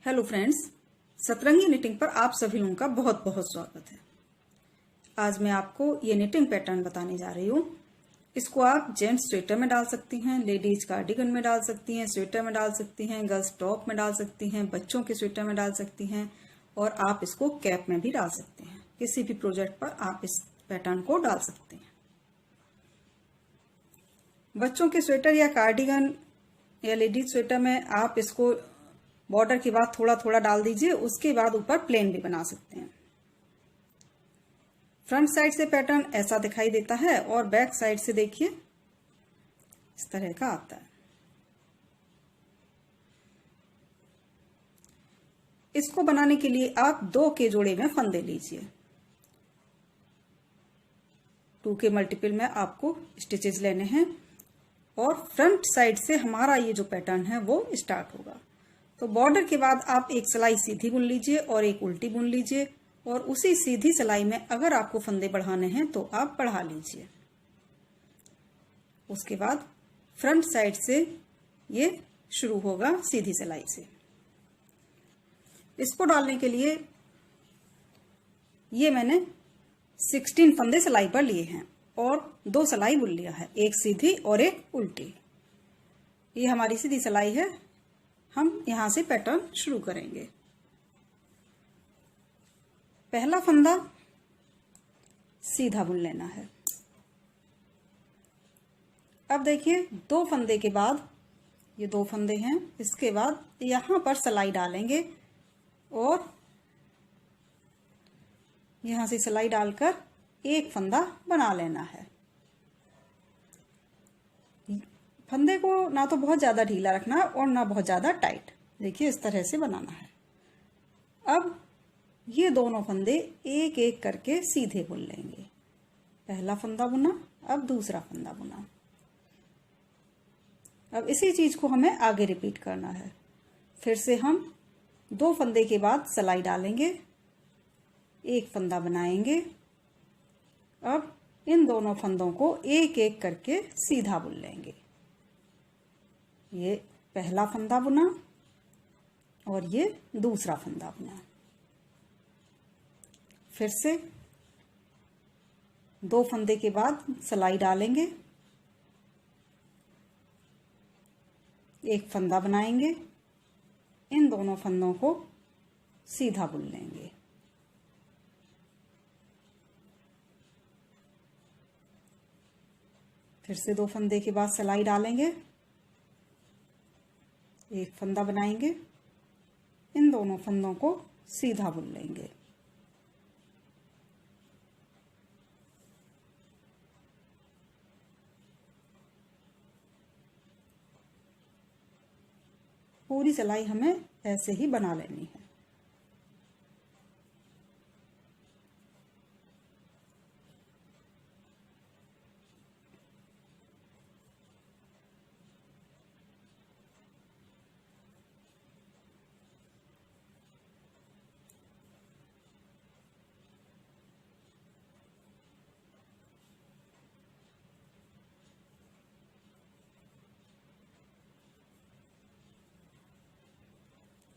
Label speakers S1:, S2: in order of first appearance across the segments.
S1: Hello friends, सतरंगी knitting पर आप सभी लोगों का बहुत बहुत स्वागत है। आज मैं आपको ये निटिंग पैटर्न बताने जा रही हूँ। इसको आप जेंट्स स्वेटर में डाल सकती हैं, लेडीज कार्डिगन में डाल सकती हैं, स्वेटर में डाल सकती हैं, गर्ल्स टॉप में डाल सकती हैं, बच्चों के स्वेटर में डाल सकती हैं और आप इसको कैप में भी डाल सकते हैं। किसी भी प्रोजेक्ट पर आप इस पैटर्न को डाल सकते हैं। बच्चों के स्वेटर या कार्डिगन या लेडीज स्वेटर में आप इसको बॉर्डर के बाद थोड़ा थोड़ा डाल दीजिए, उसके बाद ऊपर प्लेन भी बना सकते हैं। फ्रंट साइड से पैटर्न ऐसा दिखाई देता है और बैक साइड से देखिए इस तरह का आता है। इसको बनाने के लिए आप 2 के जोड़े में फंदे लीजिए। 2 के मल्टीपल में आपको स्टिचेस लेने हैं और फ्रंट साइड से हमारा ये जो पैटर्न है वो स्टार्ट होगा। तो बॉर्डर के बाद आप एक सिलाई सीधी बुन लीजिए और एक उल्टी बुन लीजिए और उसी सीधी सिलाई में अगर आपको फंदे बढ़ाने हैं तो आप बढ़ा लीजिए। उसके बाद फ्रंट साइड से ये शुरू होगा सीधी सिलाई से। इसको डालने के लिए ये मैंने 16 फंदे सिलाई पर लिए हैं और 2 सिलाई बुन लिया है, एक सीधी और एक उल्टी। ये हमारी सीधी सिलाई है। हम यहां से पैटर्न शुरू करेंगे। पहला फंदा सीधा बुन लेना है। अब देखिए 2 फंदे के बाद, ये 2 फंदे हैं, इसके बाद यहां पर सिलाई डालेंगे और यहां से सिलाई डालकर एक फंदा बना लेना है। फंदे को ना तो बहुत ज्यादा ढीला रखना है और ना बहुत ज्यादा टाइट। देखिए इस तरह से बनाना है। अब ये दोनों फंदे एक एक करके सीधे बुन लेंगे। पहला फंदा बुना, अब दूसरा फंदा बुना। अब इसी चीज को हमें आगे रिपीट करना है। फिर से हम 2 फंदे के बाद सिलाई डालेंगे, एक फंदा बनाएंगे। अब इन दोनों फंदों को एक एक करके सीधा बुन लेंगे। ये पहला फंदा बुना और ये दूसरा फंदा बुना। फिर से 2 फंदे के बाद सिलाई डालेंगे, एक फंदा बनाएंगे, इन दोनों फंदों को सीधा बुन लेंगे। फिर से 2 फंदे के बाद सिलाई डालेंगे, एक फंदा बनाएंगे, इन दोनों फंदों को सीधा बुन लेंगे। पूरी सिलाई हमें ऐसे ही बना लेनी है।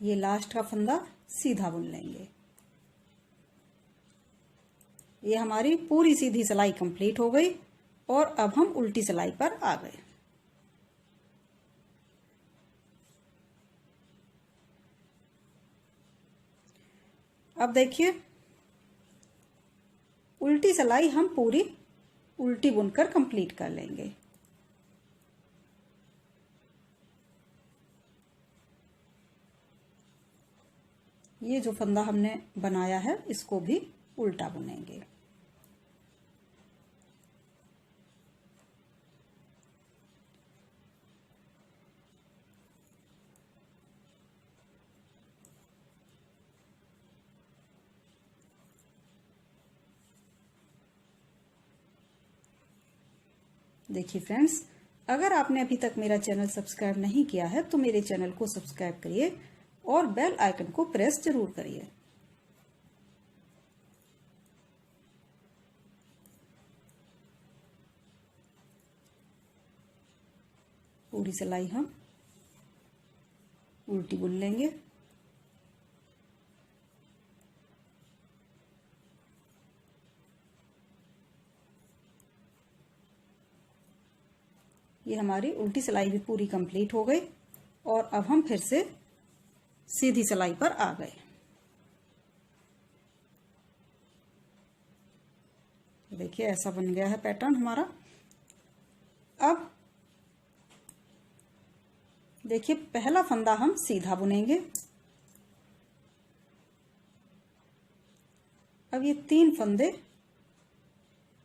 S1: ये लास्ट का फंदा सीधा बुन लेंगे। ये हमारी पूरी सीधी सिलाई कंप्लीट हो गई और अब हम उल्टी सिलाई पर आ गए। अब देखिए उल्टी सिलाई हम पूरी उल्टी बुनकर कंप्लीट कर लेंगे। ये जो फंदा हमने बनाया है इसको भी उल्टा बुनेंगे। देखिए फ्रेंड्स, अगर आपने अभी तक मेरा चैनल सब्सक्राइब नहीं किया है तो मेरे चैनल को सब्सक्राइब करिए और बेल आइकन को प्रेस जरूर करिए। पूरी सिलाई हम उल्टी बुन लेंगे। ये हमारी उल्टी सिलाई भी पूरी कंप्लीट हो गई और अब हम फिर से सीधी सिलाई पर आ गए। देखिए ऐसा बन गया है पैटर्न हमारा। अब देखिए पहला फंदा हम सीधा बुनेंगे। अब ये 3 फंदे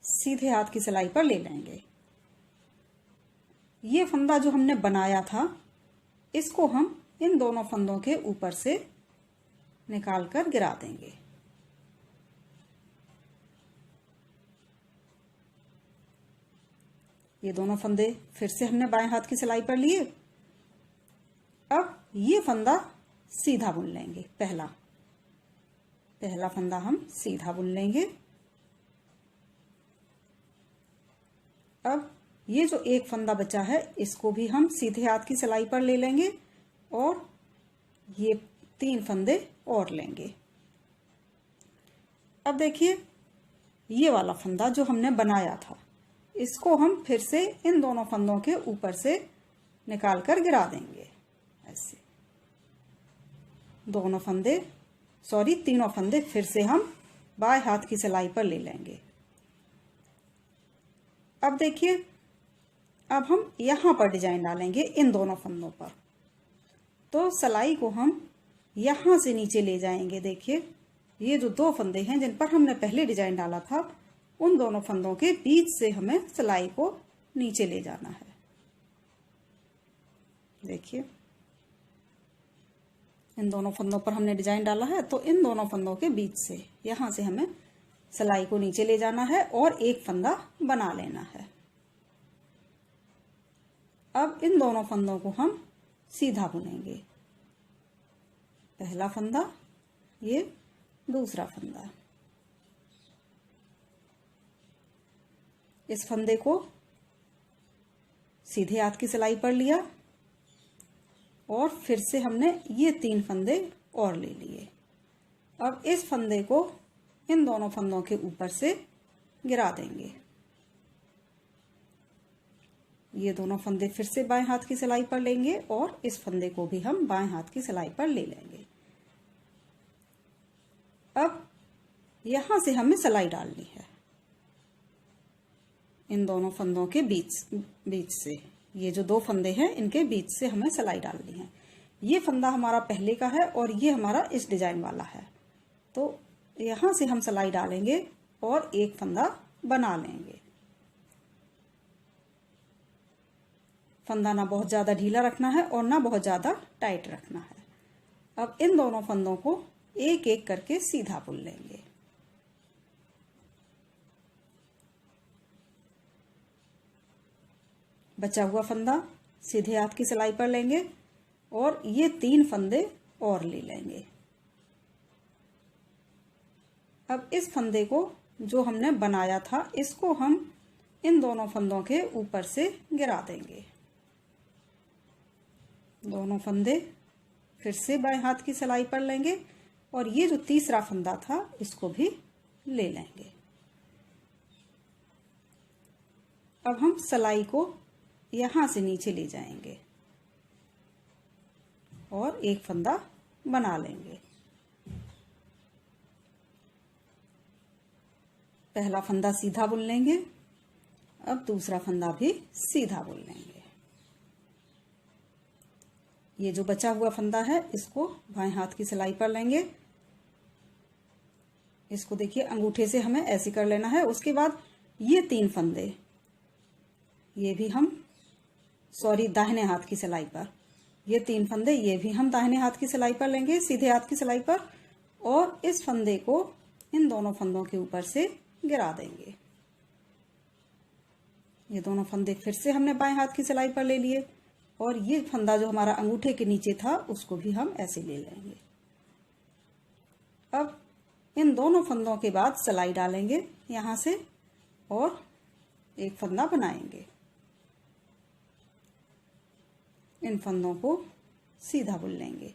S1: सीधे हाथ की सिलाई पर ले लेंगे। ये फंदा जो हमने बनाया था इसको हम इन दोनों फंदों के ऊपर से निकालकर गिरा देंगे। ये दोनों फंदे फिर से हमने बाएं हाथ की सिलाई पर लिए। अब ये फंदा सीधा बुन लेंगे। पहला फंदा हम सीधा बुन लेंगे। अब ये जो एक फंदा बचा है इसको भी हम सीधे हाथ की सिलाई पर ले लेंगे और ये 3 फंदे और लेंगे। अब देखिए ये वाला फंदा जो हमने बनाया था इसको हम फिर से इन दोनों फंदों के ऊपर से निकालकर गिरा देंगे। ऐसे तीनों फंदे फिर से हम बाएं हाथ की सिलाई पर ले लेंगे। अब देखिए अब हम यहां पर डिजाइन डालेंगे इन दोनों फंदों पर। तो सिलाई को हम यहां से नीचे ले जाएंगे। देखिए ये जो 2 फंदे हैं जिन पर हमने पहले डिजाइन डाला था उन दोनों फंदों के बीच से हमें सिलाई को नीचे ले जाना है। देखिए इन दोनों फंदों पर हमने डिजाइन डाला है तो इन दोनों फंदों के बीच से यहां से हमें सिलाई को नीचे ले जाना है और एक फंदा बना लेना है। अब इन दोनों फंदों को हम सीधा बुनेंगे। पहला फंदा, ये दूसरा फंदा। इस फंदे को सीधे हाथ की सिलाई पर लिया और फिर से हमने ये 3 फंदे और ले लिए। अब इस फंदे को इन दोनों फंदों के ऊपर से गिरा देंगे। ये दोनों फंदे फिर से बाएं हाथ की सिलाई पर लेंगे और इस फंदे को भी हम बाएं हाथ की सिलाई पर ले लेंगे। अब यहां से हमें सिलाई डालनी है इन दोनों फंदों के बीच से। ये जो 2 फंदे हैं इनके बीच से हमें सिलाई डालनी है। ये फंदा हमारा पहले का है और ये हमारा इस डिजाइन वाला है। तो यहां से हम सिलाई डालेंगे और एक फंदा बना लेंगे। फंदा ना बहुत ज्यादा ढीला रखना है और ना बहुत ज्यादा टाइट रखना है। अब इन दोनों फंदों को एक एक करके सीधा बुन लेंगे। बचा हुआ फंदा सीधे हाथ की सिलाई पर लेंगे और ये 3 फंदे और ले लेंगे। अब इस फंदे को जो हमने बनाया था इसको हम इन दोनों फंदों के ऊपर से गिरा देंगे। दोनों फंदे फिर से बाएं हाथ की सिलाई पर लेंगे और ये जो तीसरा फंदा था इसको भी ले लेंगे। अब हम सिलाई को यहां से नीचे ले जाएंगे और एक फंदा बना लेंगे। पहला फंदा सीधा बुन लेंगे। अब दूसरा फंदा भी सीधा बुन लेंगे। ये जो बचा हुआ फंदा है इसको बाएं हाथ की सिलाई पर लेंगे। इसको देखिए अंगूठे से हमें ऐसे कर लेना है। उसके बाद ये 3 फंदे ये भी हम दाहिने हाथ की सिलाई पर, ये 3 फंदे ये भी हम दाहिने हाथ की सिलाई पर लेंगे, सीधे हाथ की सिलाई पर, और इस फंदे को इन दोनों फंदों के ऊपर से गिरा देंगे। ये दोनों फंदे फिर से हमने बाएं हाथ की सिलाई पर ले लिए और ये फंदा जो हमारा अंगूठे के नीचे था उसको भी हम ऐसे ले लेंगे। अब इन दोनों फंदों के बाद सिलाई डालेंगे यहां से और एक फंदा बनाएंगे। इन फंदों को सीधा बुन लेंगे।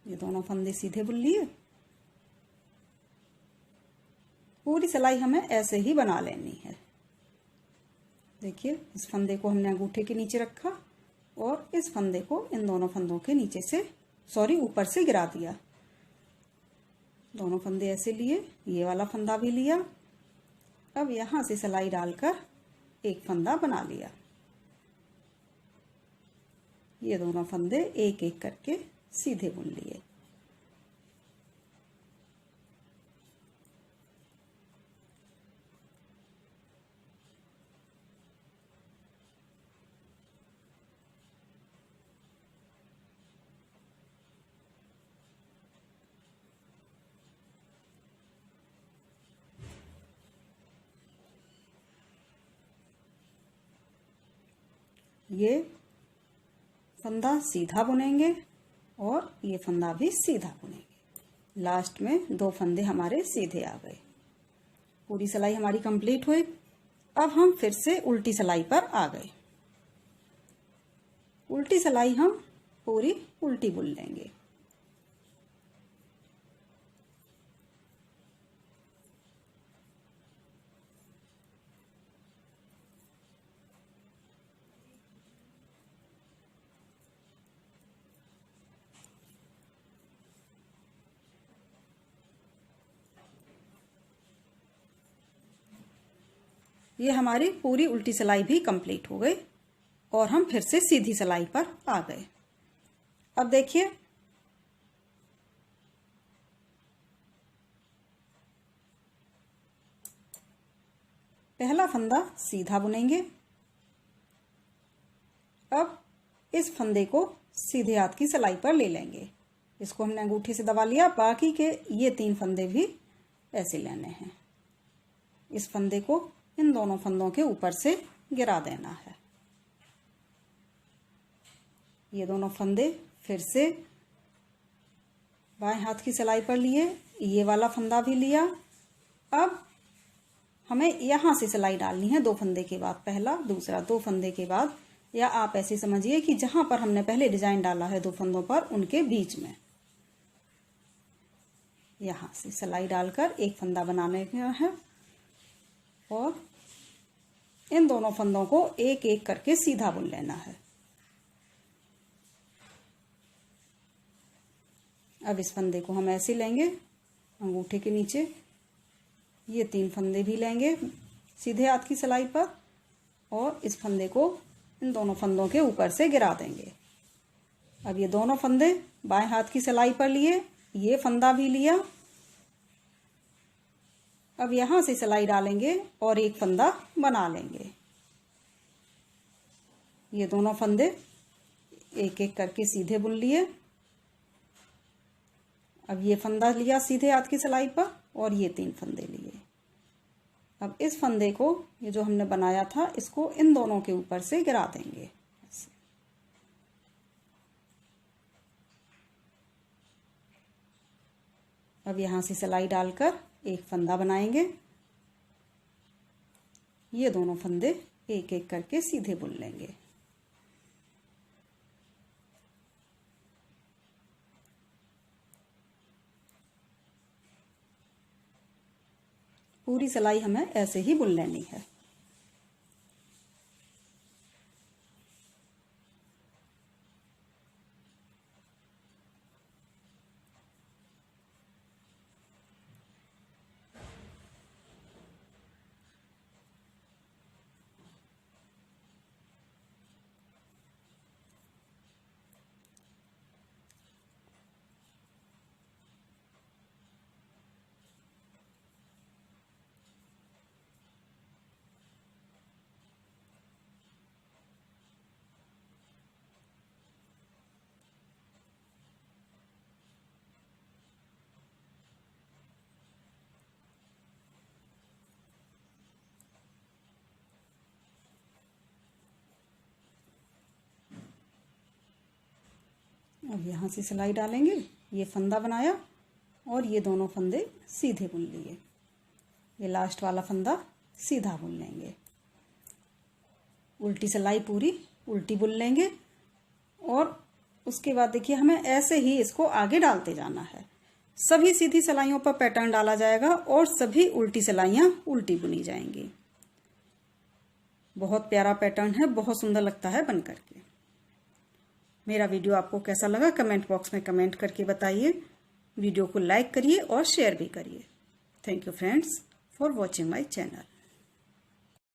S1: ये दोनों फंदे सीधे बुन लिए। पूरी सिलाई हमें ऐसे ही बना लेनी है। देखिए इस फंदे को हमने अंगूठे के नीचे रखा और इस फंदे को इन दोनों फंदों के नीचे से ऊपर से गिरा दिया। दोनों फंदे ऐसे लिए, ये वाला फंदा भी लिया। अब यहां से सिलाई डालकर एक फंदा बना लिया। ये दोनों फंदे एक एक करके सीधे बुन लिए। ये फंदा सीधा बुनेंगे और ये फंदा भी सीधा बुनेंगे। लास्ट में 2 फंदे हमारे सीधे आ गए। पूरी सिलाई हमारी कंप्लीट हुई। अब हम फिर से उल्टी सिलाई पर आ गए। उल्टी सिलाई हम पूरी उल्टी बुन लेंगे। ये हमारी पूरी उल्टी सिलाई भी कंप्लीट हो गई और हम फिर से सीधी सिलाई पर आ गए। अब देखिए पहला फंदा सीधा बुनेंगे। अब इस फंदे को सीधे हाथ की सिलाई पर ले लेंगे। इसको हमने अंगूठे से दबा लिया। बाकी के ये 3 फंदे भी ऐसे लेने हैं। इस फंदे को इन दोनों फंदों के ऊपर से गिरा देना है। ये दोनों फंदे फिर से बाएं हाथ की सिलाई पर लिए, ये वाला फंदा भी लिया। अब हमें यहां से सिलाई डालनी है 2 फंदे के बाद, पहला दूसरा 2 फंदे के बाद, या आप ऐसे समझिए कि जहां पर हमने पहले डिजाइन डाला है 2 फंदों पर उनके बीच में यहां से सिलाई डालकर एक फंदा बनाने का है और इन दोनों फंदों को एक एक करके सीधा बुन लेना है। अब इस फंदे को हम ऐसे लेंगे अंगूठे के नीचे, ये 3 फंदे भी लेंगे सीधे हाथ की सिलाई पर और इस फंदे को इन दोनों फंदों के ऊपर से गिरा देंगे। अब ये दोनों फंदे बाएं हाथ की सिलाई पर लिए, ये फंदा भी लिया। अब यहां से सिलाई डालेंगे और एक फंदा बना लेंगे। ये दोनों फंदे एक एक करके सीधे बुन लिए। अब ये फंदा लिया सीधे हाथ की सिलाई पर और ये 3 फंदे लिए। अब इस फंदे को, ये जो हमने बनाया था, इसको इन दोनों के ऊपर से गिरा देंगे। अब यहां से सिलाई डालकर एक फंदा बनाएंगे। ये दोनों फंदे एक एक करके सीधे बुन लेंगे। पूरी सिलाई हमें ऐसे ही बुन लेनी है। अब यहाँ से सिलाई डालेंगे, ये फंदा बनाया और ये दोनों फंदे सीधे बुन लिए। ये लास्ट वाला फंदा सीधा बुन लेंगे। उल्टी सिलाई पूरी उल्टी बुन लेंगे और उसके बाद देखिए हमें ऐसे ही इसको आगे डालते जाना है। सभी सीधी सिलाइयों पर पैटर्न डाला जाएगा और सभी उल्टी सिलाइयां उल्टी बुनी जाएंगी। बहुत प्यारा पैटर्न है, बहुत सुंदर लगता है बन करके। मेरा वीडियो आपको कैसा लगा कमेंट बॉक्स में कमेंट करके बताइए। वीडियो को लाइक करिए और शेयर भी करिए। Thank you friends for watching my channel.